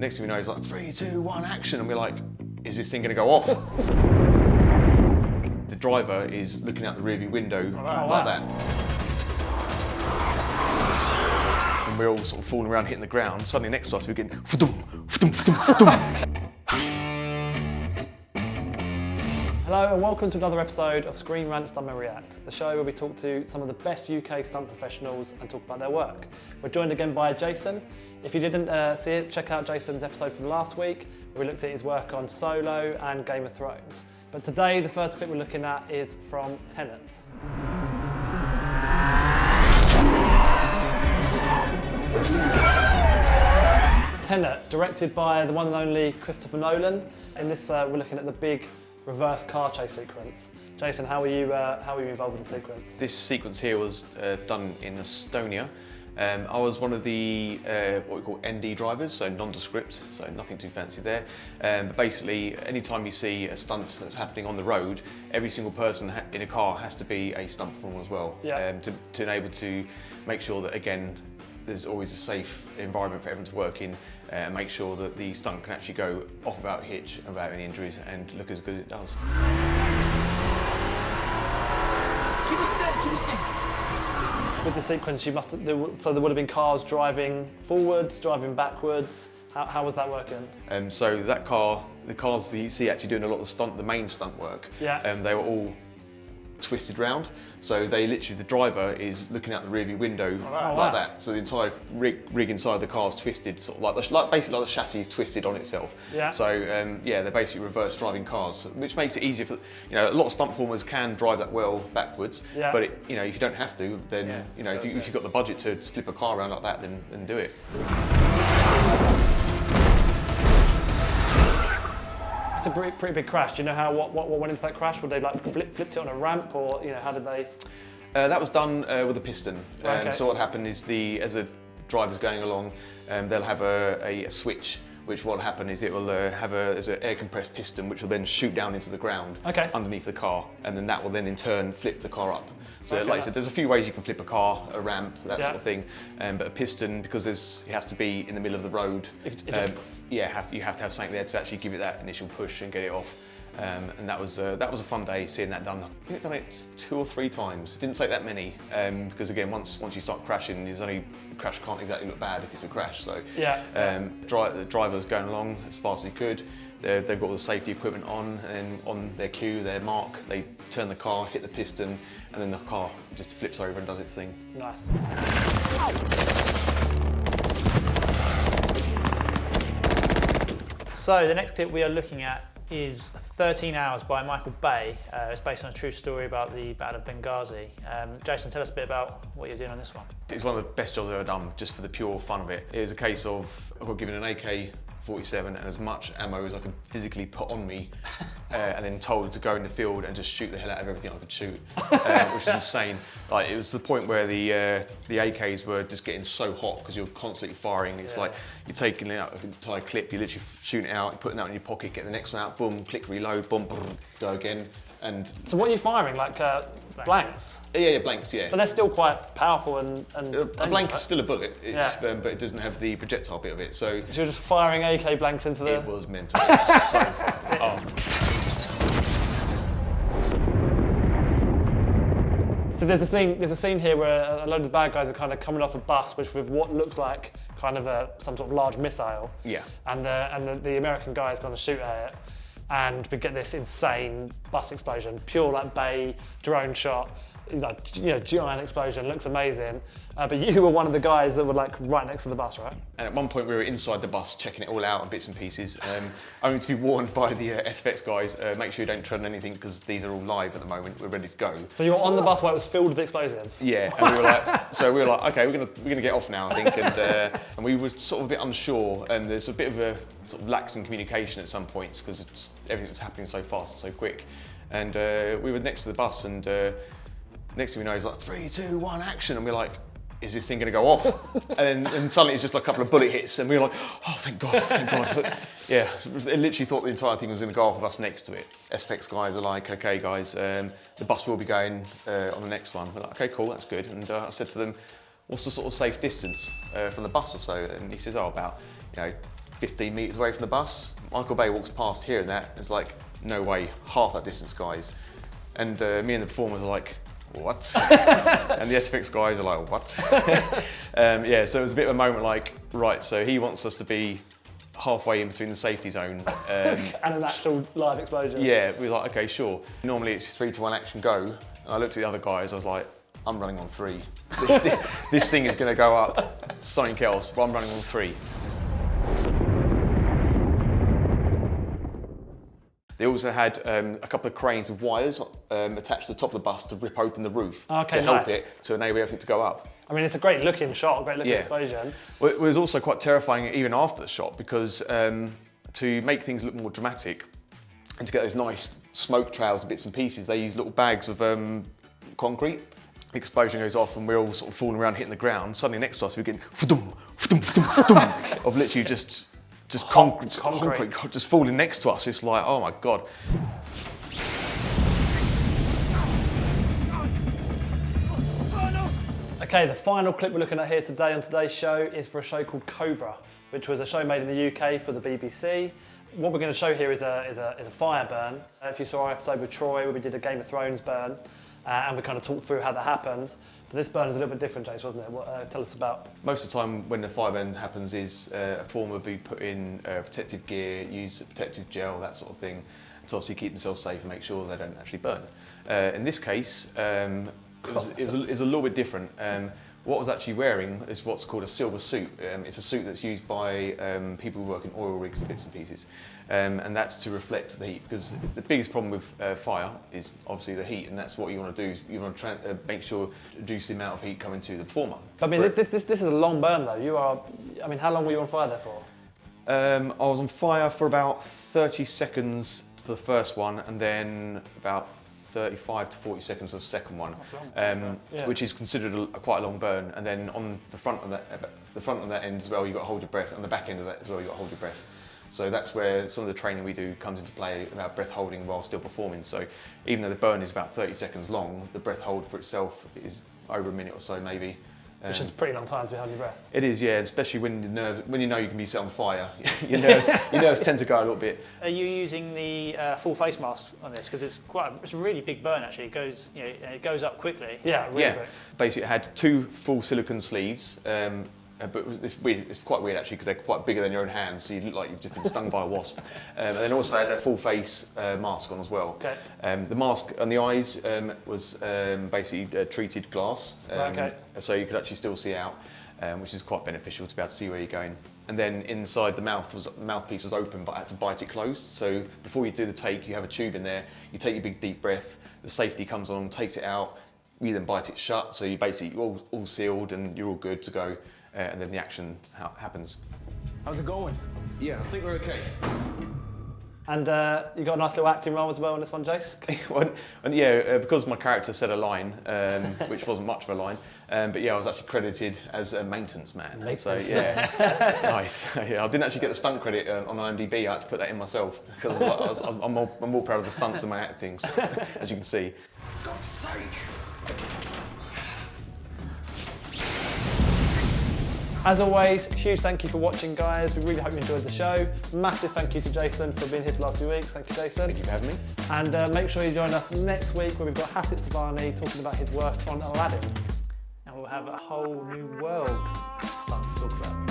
Next thing we know, he's like, 3, 2, 1, action. And we're like, is this thing gonna go off? The driver is looking out the rearview window like that. And we're all sort of falling around hitting the ground. Suddenly next to us, we're getting Hello and welcome to another episode of Rant, Stuntmen React, the show where we talk to some of the best UK stunt professionals and talk about their work. We're joined again by Jason. If you didn't see it, check out Jason's episode from last week where we looked at his work on Solo and Game of Thrones. But today, the first clip we're looking at is from Tenet. Tenet, directed by the one and only Christopher Nolan. In this, we're looking at the big reverse car chase sequence. Jason, how were you involved in the sequence? This sequence here was done in Estonia. I was one of the what we call ND drivers, so nondescript, so nothing too fancy there. But basically, anytime you see a stunt that's happening on the road, every single person in a car has to be a stunt performer as well, to enable to make sure that, again, there's always a safe environment for everyone to work in, and make sure that the stunt can actually go off without a hitch, without any injuries, and look as good as it does. With the sequence, so there would have been cars driving forwards, driving backwards. How was that working? So that car, the cars that you see actually doing a lot of the main stunt work, they were all twisted round. So they literally, the driver is looking out the rearview window like that. So the entire rig inside the car is twisted, sort of basically like the chassis is twisted on itself. Yeah. So they're basically reverse driving cars, which makes it easier for, a lot of stunt performers can drive that well backwards. Yeah. But if you don't have to, then if you've got the budget to flip a car around like that, then do it. It's a pretty big crash. Do you know what went into that crash? Would they flipped it on a ramp, or how did they? That was done with a piston. Okay. So what happened is as the driver's going along, they'll have a switch. Which what will happen is it will there's an air compressed piston which will then shoot down into the ground underneath the car, and then that will then in turn flip the car up. So like I said, there's a few ways you can flip a car, a ramp, that sort of thing. But a piston, because it has to be in the middle of the road, you have to have something there to actually give it that initial push and get it off. And that was a fun day seeing that done. I think I've done it 2 or 3 times. It didn't take that many, because again, once you start crashing, the crash can't exactly look bad if it's a crash. So the driver's going along as fast as he could. They've got all the safety equipment on, and on their cue, their mark, they turn the car, hit the piston, and then the car just flips over and does its thing. Nice. So the next clip we are looking at is 13 Hours by Michael Bay. It's based on a true story about the Battle of Benghazi. Jason, tell us a bit about what you're doing on this one. It's one of the best jobs I've ever done, just for the pure fun of it. It was a case of I got given an AK-47 and as much ammo as I could physically put on me, and then told to go in the field and just shoot the hell out of everything I could shoot, which was insane. Like, it was the point where the AKs were just getting so hot because you're constantly firing. It's like you're taking out an entire clip, you're literally shooting it out, putting that in your pocket, getting the next one out, boom, click reload, boom, brr, go again. And so what are you firing, like blanks? Yeah, blanks, yeah. But they're still quite powerful and a blank is still a bullet, but it doesn't have the projectile bit of it. So you're just firing AK blanks into the... It was mental, it's so fun. So there's a scene here where a load of the bad guys are kind of coming off a bus, which with what looks like kind of some sort of large missile. Yeah. And the American guy is going to shoot at it, and we get this insane bus explosion, pure like Bay drone shot. Giant explosion, looks amazing. But you were one of the guys that were like right next to the bus, right? And at one point we were inside the bus checking it all out in bits and pieces, only to be warned by the SFX guys, make sure you don't tread on anything because these are all live at the moment, we're ready to go. So you were on the bus where it was filled with explosives? Yeah, and we were like, okay, we're gonna get off now, I think, and we were sort of a bit unsure, and there's a bit of a sort of lax in communication at some points because everything was happening so fast and so quick. And we were next to the bus, and next thing we know, he's like, 3, 2, 1, action, and we're like, is this thing going to go off? and suddenly it's just like a couple of bullet hits, and we were like, oh, thank God, thank God. Yeah, they literally thought the entire thing was going to go off with us next to it. SFX guys are like, okay, guys, the bus will be going on the next one. We're like, okay, cool, that's good. And I said to them, what's the sort of safe distance from the bus or so? And he says, oh, about 15 metres away from the bus. Michael Bay walks past hearing that, and it's like, no way, half that distance, guys. And me and the performers are like, what? And the SFX guys are like, what? Yeah, so it was a bit of a moment like, right, so he wants us to be halfway in between the safety zone. And an actual live explosion. Yeah, we were like, okay, sure. Normally it's 3, 2, 1, action, go. And I looked at the other guys, I was like, I'm running on 3. This thing is gonna go up something else, but I'm running on 3. They also had a couple of cranes with wires attached to the top of the bus to rip open the roof to help it, to enable everything to go up. I mean, it's a great looking shot, great looking explosion. Well, it was also quite terrifying even after the shot, because to make things look more dramatic and to get those nice smoke trails and bits and pieces, they used little bags of concrete. The explosion goes off and we're all sort of falling around hitting the ground. Suddenly next to us we're getting of literally just concrete just falling next to us. It's like, oh my God. Okay, the final clip we're looking at here today on today's show is for a show called Cobra, which was a show made in the UK for the BBC. What we're going to show here is a fire burn. If you saw our episode with Troy, where we did a Game of Thrones burn, and we kind of talked through how that happens. But this burn is a little bit different, Jace, wasn't it? Tell us about. Most of the time when the fire burn happens is a performer will be put in protective gear, use protective gel, that sort of thing, to obviously keep themselves safe and make sure they don't actually burn. In this case, it was a little bit different. What I was actually wearing is what's called a silver suit. It's a suit that's used by people who work in oil rigs and bits and pieces. And that's to reflect the heat, because the biggest problem with fire is obviously the heat, and that's what you want to do, is you want to make sure to reduce the amount of heat coming to the performer. I mean, this is a long burn though. I mean, how long were you on fire there for? I was on fire for about 30 seconds for the first one, and then about 35 to 40 seconds for the second one, which is considered quite a long burn. And then on the front of that end as well, you've got to hold your breath. And on the back end of that as well, you've got to hold your breath. So that's where some of the training we do comes into play about breath holding while still performing. So even though the burn is about 30 seconds long, the breath hold for itself is over a minute or so maybe. Which is a pretty long time to be holding your breath. It is, yeah, especially when you know you can be set on fire. your nerves tend to go a little bit. Are you using the full face mask on this? Because it's a really big burn actually. It goes up quickly. Yeah, really quick. Basically, it had 2 full silicone sleeves. But it's quite weird actually, because they're quite bigger than your own hands, so you look like you've just been stung by a wasp. And then also had a full face mask on as well. Okay. The mask on the eyes was basically treated glass, so you could actually still see out, which is quite beneficial to be able to see where you're going. And then inside the mouthpiece was open, but I had to bite it closed. So before you do the take, you have a tube in there, you take your big deep breath, the safety comes along, takes it out, you then bite it shut, so you basically all sealed and you're all good to go. And then the action happens. How's it going? Yeah, I think we're okay. And you got a nice little acting role as well in this one, Jace? Because my character said a line, which wasn't much of a line, but yeah, I was actually credited as a maintenance man. So yeah, nice. Yeah, I didn't actually get the stunt credit on IMDb. I had to put that in myself, because I'm more proud of the stunts than my acting, as you can see. For God's sake! As always, huge thank you for watching, guys. We really hope you enjoyed the show. Massive thank you to Jason for being here for the last few weeks. Thank you, Jason. Thank you for having me. And make sure you join us next week, where we've got Hasit Savani talking about his work on Aladdin. And we'll have a whole new world of stunts to talk about.